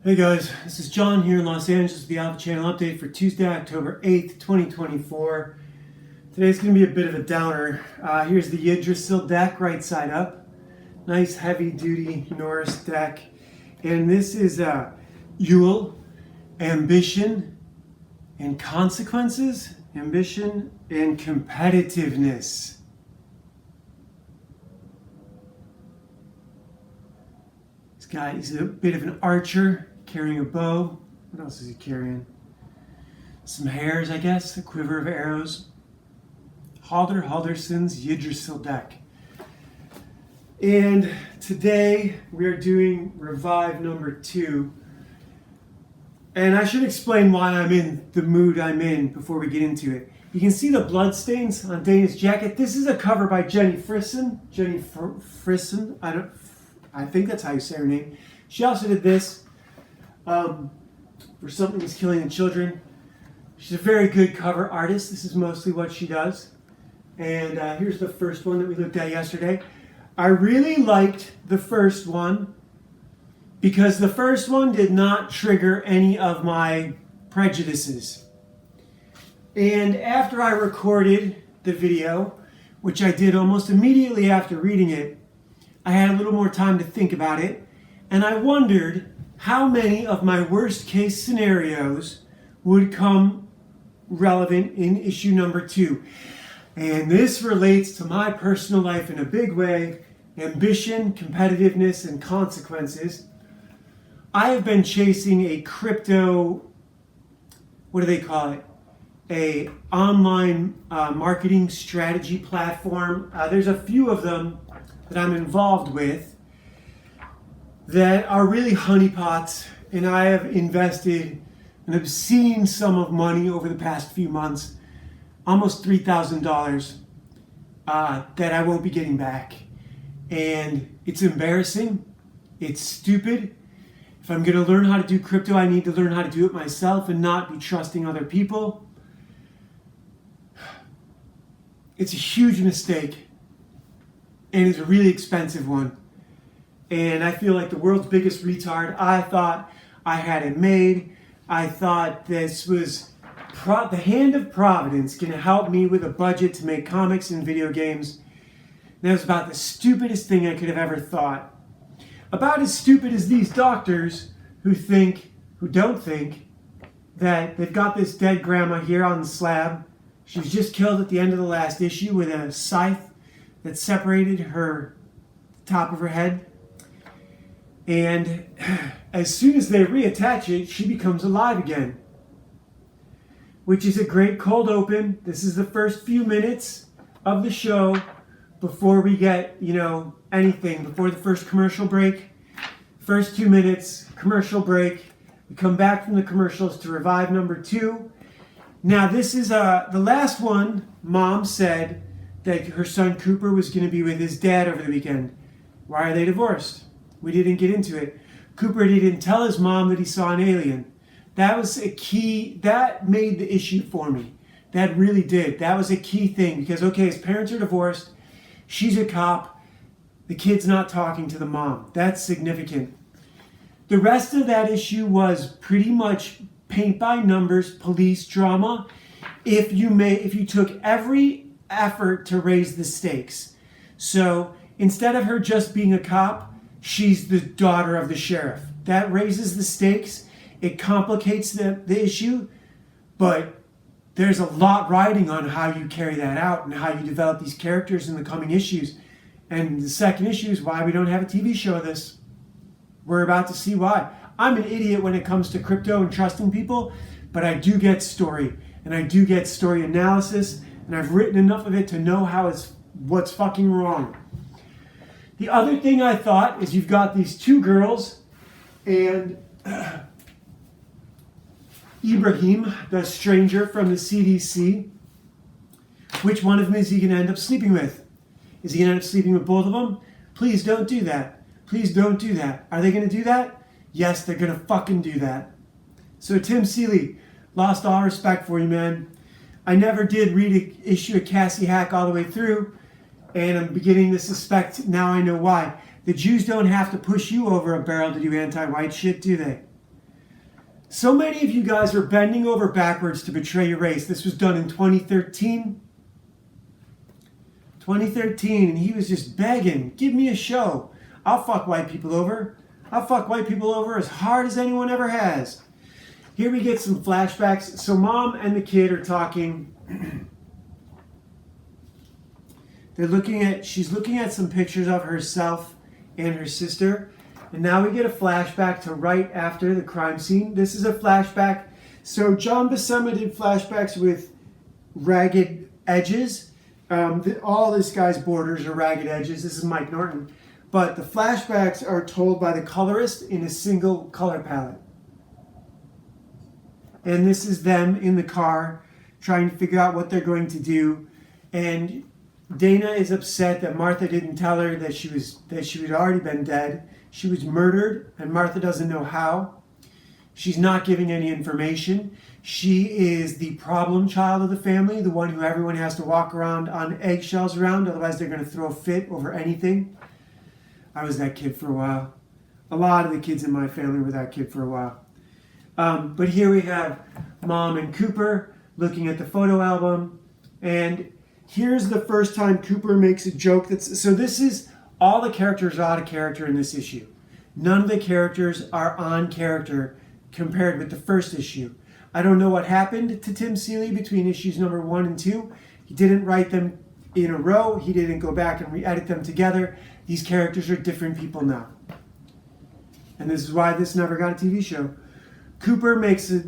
Hey guys, this is John here in Los Angeles with the Alpha Channel update for Tuesday, October 8th, 2024. Today's going to be a bit of a downer. Here's the Yggdrasil deck right side up. Nice heavy duty Norse deck. And this is Yule, Ambition and Consequences, Ambition and Competitiveness. This guy, he's a bit of an archer. Carrying a bow. What else is he carrying? Some hares, I guess. A quiver of arrows. Halderson's Yggdrasil deck. And today we are doing Revive number 2. And I should explain why I'm in the mood I'm in before we get into it. You can see the blood stains on Dana's jacket. This is a cover by Jenny Frisson. Frisson. I think that's how you say her name. She also did this. For Something is Killing the Children. She's a very good cover artist. This is mostly what she does. And here's the first one that we looked at yesterday. I really liked the first one because the first one did not trigger any of my prejudices. And after I recorded the video, which I did almost immediately after reading it, I had a little more time to think about it. And I wondered how many of my worst case scenarios would come relevant in issue number 2. And this relates to my personal life in a big way. Ambition, competitiveness, and consequences. I have been chasing a crypto, what do they call it? A online marketing strategy platform. There's a few of them that I'm involved with that are really honeypots, and I have invested an obscene sum of money over the past few months, almost $3,000, that I won't be getting back. And it's embarrassing. It's stupid. If I'm going to learn how to do crypto, I need to learn how to do it myself and not be trusting other people. It's a huge mistake, and it's a really expensive one. And I feel like the world's biggest retard. I thought I had it made. I thought this was the hand of Providence going to help me with a budget to make comics and video games. And that was about the stupidest thing I could have ever thought. About as stupid as these doctors who don't think that they've got this dead grandma here on the slab. She was just killed at the end of the last issue with a scythe that separated her top of her head. And as soon as they reattach it, she becomes alive again. Which is a great cold open. This is the first few minutes of the show before we get, anything, before the first commercial break. First 2 minutes, commercial break. We come back from the commercials to Revive number 2. Now this is the last one. Mom said that her son Cooper was going to be with his dad over the weekend. Why are they divorced? We didn't get into it. Cooper didn't tell his mom that he saw an alien. That was a key, that made the issue for me. That really did. That was a key thing because, okay, his parents are divorced. She's a cop. The kid's not talking to the mom. That's significant. The rest of that issue was pretty much paint by numbers police drama. If you took every effort to raise the stakes. So instead of her just being a cop, she's the daughter of the sheriff. That raises the stakes. It complicates the issue, but there's a lot riding on how you carry that out and how you develop these characters in the coming issues. And the second issue is why we don't have a TV show of this. We're about to see why. I'm an idiot when it comes to crypto and trusting people, but I do get story, and I do get story analysis, and I've written enough of it to know what's fucking wrong. The other thing I thought is you've got these two girls and Ibrahim, the stranger from the CDC. Which one of them is he going to end up sleeping with? Is he going to end up sleeping with both of them? Please don't do that. Please don't do that. Are they going to do that? Yes, they're going to fucking do that. So Tim Seeley, lost all respect for you, man. I never did read an issue of Cassie Hack all the way through. And I'm beginning to suspect, now I know why. The Jews don't have to push you over a barrel to do anti-white shit, do they? So many of you guys are bending over backwards to betray your race. This was done in 2013. 2013, and he was just begging, give me a show. I'll fuck white people over. I'll fuck white people over as hard as anyone ever has. Here we get some flashbacks. So mom and the kid are talking. She's looking at some pictures of herself and her sister. And now we get a flashback to right after the crime scene. This is a flashback. So John Buscema did flashbacks with ragged edges. All this guy's borders are ragged edges. This is Mike Norton. But the flashbacks are told by the colorist in a single color palette. And this is them in the car trying to figure out what they're going to do. And Dana is upset that Martha didn't tell her that she had already been dead. She was murdered, and Martha doesn't know how. She's not giving any information. She is the problem child of the family, the one who everyone has to walk around on eggshells around, otherwise they're going to throw a fit over anything. I was that kid for a while. A lot of the kids in my family were that kid for a while. But here we have Mom and Cooper looking at the photo album, and here's the first time Cooper makes a joke so this is, all the characters are out of character in this issue. None of the characters are on character compared with the first issue. I don't know what happened to Tim Seeley between issues number 1 and 2. He didn't write them in a row. He didn't go back and re-edit them together. These characters are different people now. And this is why this never got a TV show. Cooper makes a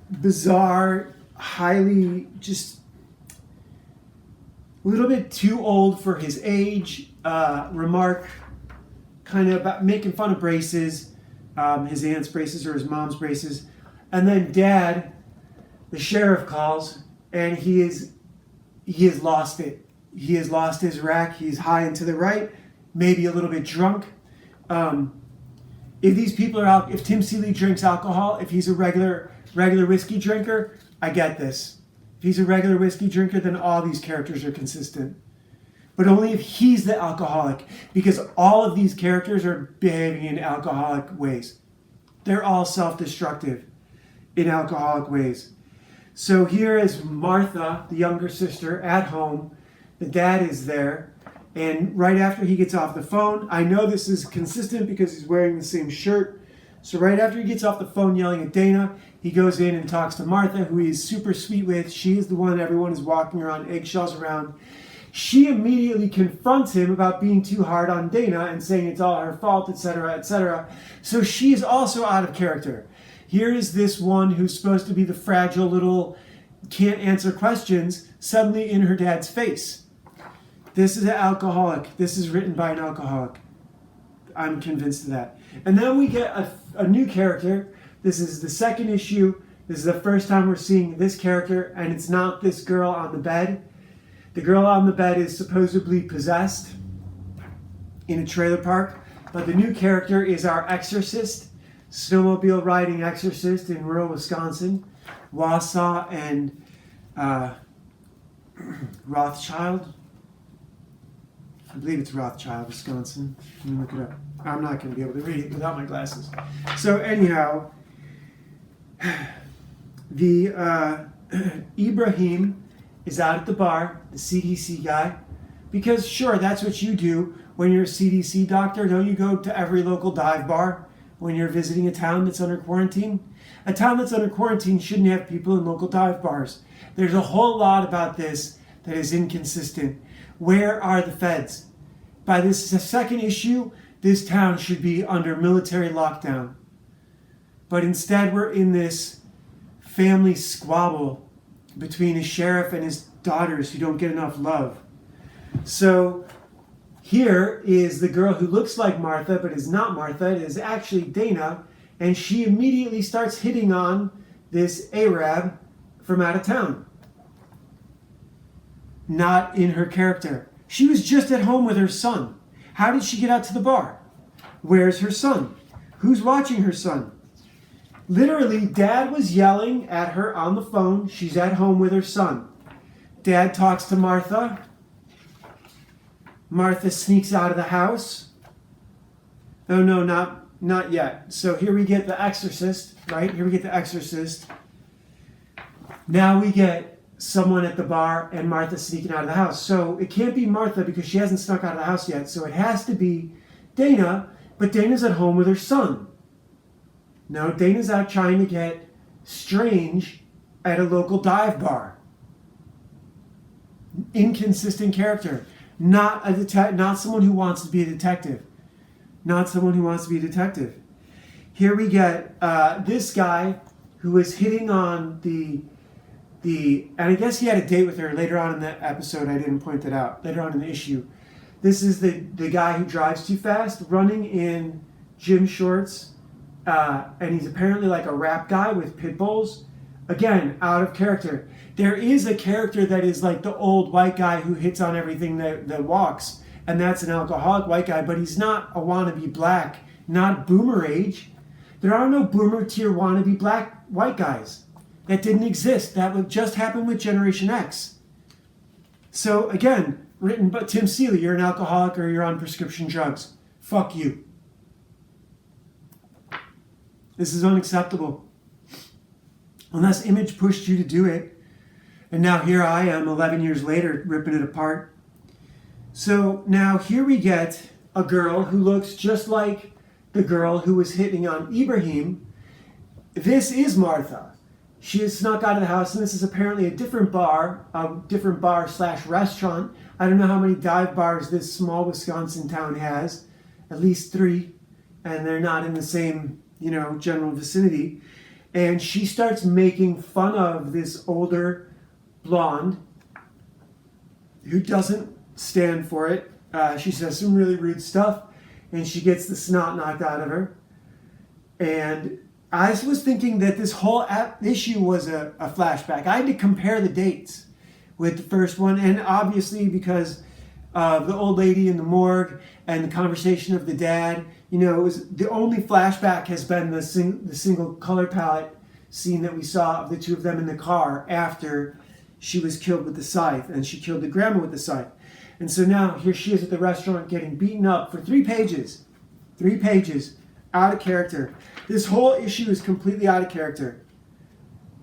bizarre, highly just a little bit too old for his age remark, kind of about making fun of braces, his aunt's braces or his mom's braces. And then Dad, the sheriff, calls, and he has lost it. He has lost his rack. He's high and to the right, maybe a little bit drunk. If these people are out, if Tim Seeley drinks alcohol, if he's a regular whiskey drinker, I get this. If he's a regular whiskey drinker, then all these characters are consistent. But only if he's the alcoholic, because all of these characters are behaving in alcoholic ways. They're all self-destructive in alcoholic ways. So here is Martha, the younger sister, at home. The dad is there. And right after he gets off the phone, I know this is consistent because he's wearing the same shirt. So right after he gets off the phone yelling at Dana, he goes in and talks to Martha, who he's super sweet with. She is the one everyone is walking around eggshells around. She immediately confronts him about being too hard on Dana and saying it's all her fault, etc., etc. So she is also out of character. Here is this one who's supposed to be the fragile little can't answer questions suddenly in her dad's face. This is an alcoholic. This is written by an alcoholic. I'm convinced of that. And then we get a new character. This is the second issue. This is the first time we're seeing this character, and it's not this girl on the bed. The girl on the bed is supposedly possessed in a trailer park, but the new character is our exorcist, snowmobile riding exorcist in rural Wisconsin, Wausau and Rothschild. I believe it's Rothschild, Wisconsin. Let me look it up. I'm not going to be able to read it without my glasses. So anyhow, the Ibrahim is out at the bar, the CDC guy, because sure, that's what you do when you're a CDC doctor. Don't you go to every local dive bar when you're visiting a town that's under quarantine? A town that's under quarantine shouldn't have people in local dive bars. There's a whole lot about this that is inconsistent. Where are the feds? By this second issue, this town should be under military lockdown. But instead, we're in this family squabble between a sheriff and his daughters who don't get enough love. So here is the girl who looks like Martha but is not Martha. It is actually Dana, and she immediately starts hitting on this Arab from out of town. Not in her character. She was just at home with her son. How did she get out to the bar? Where's her son? Who's watching her son? Literally, Dad was yelling at her on the phone. She's at home with her son. Dad talks to Martha. Martha sneaks out of the house. Oh no, not not yet. So here we get the Exorcist, right? Here we get the Exorcist. Now we get someone at the bar and Martha sneaking out of the house. So it can't be Martha because she hasn't snuck out of the house yet. So it has to be Dana, but Dana's at home with her son. No, Dana's out trying to get strange at a local dive bar. Inconsistent character. Not someone who wants to be a detective. Not someone who wants to be a detective. Here we get this guy who is hitting on and I guess he had a date with her later on in the episode. I didn't point that out. Later on in the issue. This is the guy who drives too fast, running in gym shorts, and he's apparently like a rap guy with pit bulls. Again, out of character. There is a character that is like the old white guy who hits on everything that walks, and that's an alcoholic white guy, but he's not a wannabe black, not boomer age. There are no boomer tier wannabe black white guys. That didn't exist. That would just happen with Generation X. So again, written by Tim Seeley, you're an alcoholic or you're on prescription drugs. Fuck you. This is unacceptable. Unless Image pushed you to do it. And now here I am 11 years later ripping it apart. So now here we get a girl who looks just like the girl who was hitting on Ibrahim. This is Martha. She has snuck out of the house, and this is apparently a different bar / restaurant. I don't know how many dive bars this small Wisconsin town has. At least 3. And they're not in the same, general vicinity. And she starts making fun of this older blonde who doesn't stand for it. She says some really rude stuff, and she gets the snot knocked out of her. And I was thinking that this whole issue was a flashback. I had to compare the dates with the first one, and obviously because of the old lady in the morgue and the conversation of the dad, it was the only flashback has been the single color palette scene that we saw of the two of them in the car after she was killed with the scythe, and she killed the grandma with the scythe. And so now here she is at the restaurant getting beaten up for 3 pages. 3 pages. Out of character. This whole issue is completely out of character.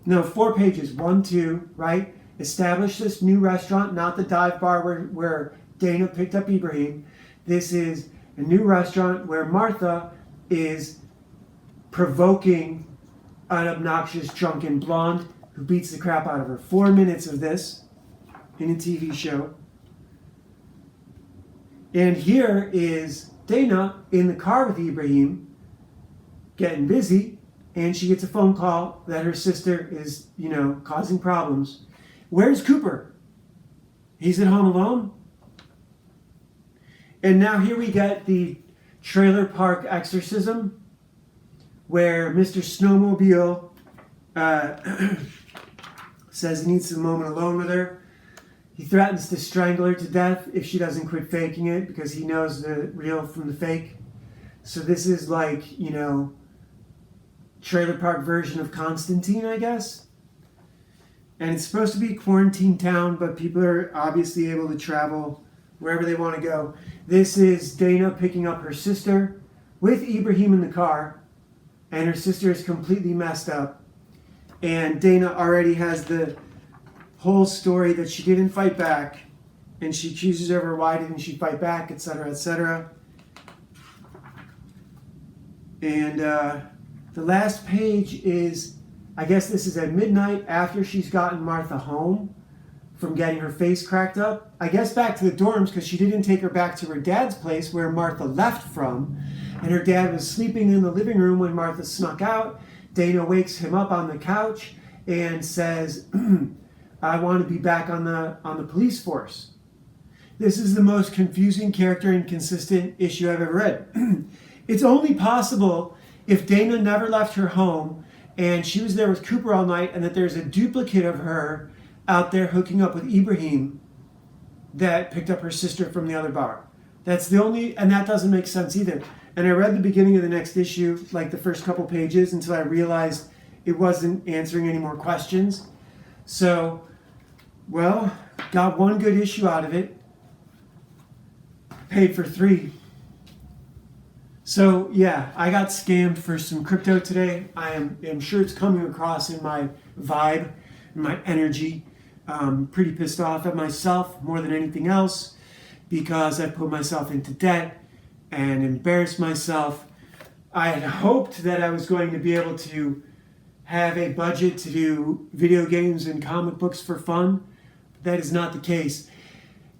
No, 4 pages. 1, 2, right? Establish this new restaurant, not the dive bar where Dana picked up Ibrahim. This is a new restaurant where Martha is provoking an obnoxious drunken blonde who beats the crap out of her. 4 minutes of this in a TV show. And here is Dana in the car with Ibrahim getting busy, and she gets a phone call that her sister is, causing problems. Where's Cooper? He's at home alone? And now here we get the trailer park exorcism where Mr. Snowmobile says he needs a moment alone with her. He threatens to strangle her to death if she doesn't quit faking it because he knows the real from the fake. So this is like, trailer park version of Constantine, I guess. And it's supposed to be quarantine town, but people are obviously able to travel wherever they want to go. This is Dana picking up her sister with Ibrahim in the car, and her sister is completely messed up. And Dana already has the whole story that she didn't fight back, and she accuses her of her, why didn't she fight back, etc., etc. And the last page is, I guess this is at midnight after she's gotten Martha home from getting her face cracked up. I guess back to the dorms because she didn't take her back to her dad's place where Martha left from. And her dad was sleeping in the living room when Martha snuck out. Dana wakes him up on the couch and says, I want to be back on the police force. This is the most confusing character inconsistent issue I've ever read. It's only possible if Dana never left her home and she was there with Cooper all night and that there's a duplicate of her out there hooking up with Ibrahim that picked up her sister from the other bar. That's the only, and that doesn't make sense either. And I read the beginning of the next issue, like the first couple pages, until I realized it wasn't answering any more questions. So, well, got 1 good issue out of it. Paid for 3. So yeah, I got scammed for some crypto today. I am sure it's coming across in my vibe, in my energy. Pretty pissed off at myself more than anything else because I put myself into debt and embarrassed myself. I had hoped that I was going to be able to have a budget to do video games and comic books for fun. But that is not the case.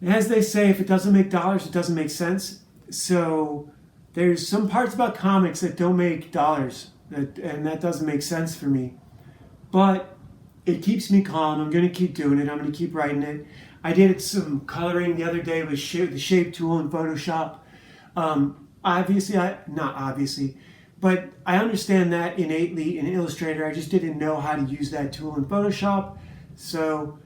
And as they say, if it doesn't make dollars, it doesn't make sense. So there's some parts about comics that don't make dollars, and that doesn't make sense for me. But it keeps me calm. I'm going to keep doing it. I'm going to keep writing it. I did some coloring the other day with the shape tool in Photoshop. Not obviously, but I understand that innately in Illustrator. I just didn't know how to use that tool in Photoshop. So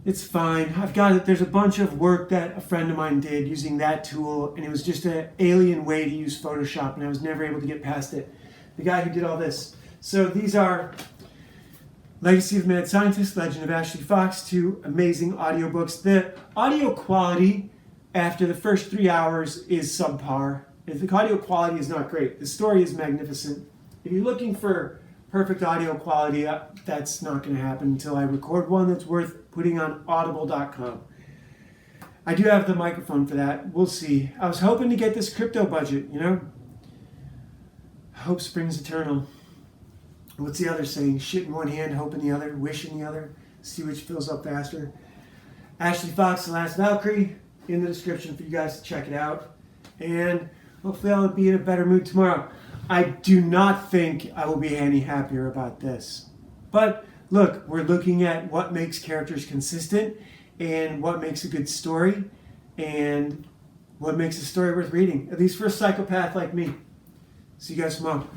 it's fine. I've got it. There's a bunch of work that a friend of mine did using that tool, and it was just an alien way to use Photoshop, and I was never able to get past it. The guy who did all this. So these are Legacy of Mad Scientist, Legend of Ashley Fox, 2 amazing audiobooks. The audio quality after the first 3 hours is subpar. If the audio quality is not great, the story is magnificent. If you're looking for perfect audio quality, that's not going to happen until I record one that's worth putting on audible.com. I do have the microphone for that. We'll see. I was hoping to get this crypto budget, you know? Hope springs eternal. What's the other saying? Shit in one hand, hope in the other, wish in the other, see which fills up faster. Ashley Fox, The Last Valkyrie, in the description for you guys to check it out. And hopefully I'll be in a better mood tomorrow. I do not think I will be any happier about this. But look, we're looking at what makes characters consistent and what makes a good story and what makes a story worth reading, at least for a psychopath like me. See you guys tomorrow.